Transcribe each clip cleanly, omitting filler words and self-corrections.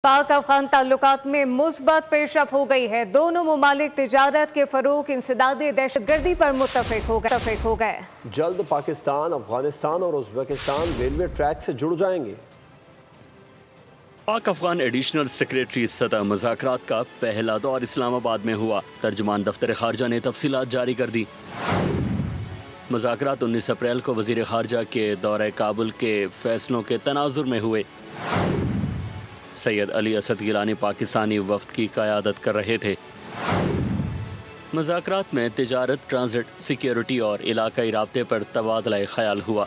पाक अफगान ताल्लुकात में मुस्बत पेशरफ हो गई है। दोनों मुमालिक तिजारत के फरोग, इंसदादी दहशतगर्दी पर मुत्तफिक हो गए। जल्द पाकिस्तान, अफगानिस्तान और उज़्बेकिस्तान रेलवे ट्रैक से जुड़ जाएंगे। पाक अफगान एडिशनल सेक्रेटरी सतह मुज़ाकरात का पहला दौर इस्लामाबाद में हुआ। तर्जुमान दफ्तर खारजा ने तफसीलात जारी कर दी। मुज़ाकरात 19 अप्रैल को वज़ीर खारजा के दौरे काबुल के फैसलों के तनाजुर में हुए। सैयद अली असद गिलानी पाकिस्तानी वफ़द की क़यादत कर रहे थे। मुज़ाकरात में तिजारत, ट्रांजिट, सिक्योरिटी और इलाकाई राब्ते पर तबादला ख्याल हुआ।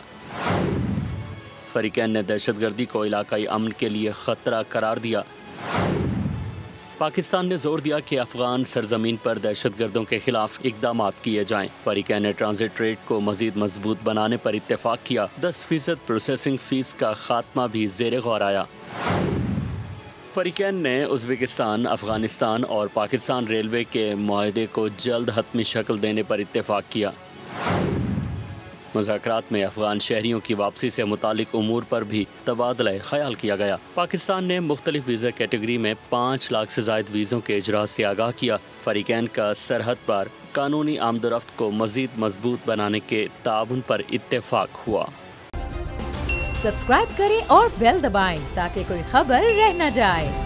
फ़रीक़ैन ने दहशतगर्दी को इलाकाई अमन के लिए ख़तरा करार दिया। पाकिस्तान ने जोर दिया कि अफ़गान सरजमीन पर दहशतगर्दों के खिलाफ इक़दामात किए जाएँ। फ़रीक़ैन ने ट्रांजिट ट्रेड को मज़ीद मजबूत बनाने पर इत्तेफाक किया। 10% प्रोसेसिंग फ़ीस का खात्मा भी ज़ेर गौर आया। फ़रीक़ैन ने उज़्बेकिस्तान, अफ़गानिस्तान और पाकिस्तान रेलवे के मुआहदे को जल्द हतमी शक्ल देने पर इत्तेफाक किया। मुज़ाकरात में अफ़गान शहरियों की वापसी से मुतालिक उमूर पर भी तबादला ख्याल किया गया। पाकिस्तान ने मुख्तलिफ वीज़ा कैटेगरी में 5 लाख से ज़ायद वीज़ों के इजरा से आगाह किया। फ़रीक़ैन का सरहद पर कानूनी आमदोरफ्त को मज़ीद मजबूत बनाने के ताउन पर इत्तेफाक हुआ। सब्सक्राइब करें और बेल दबाएं ताकि कोई खबर रह न जाए।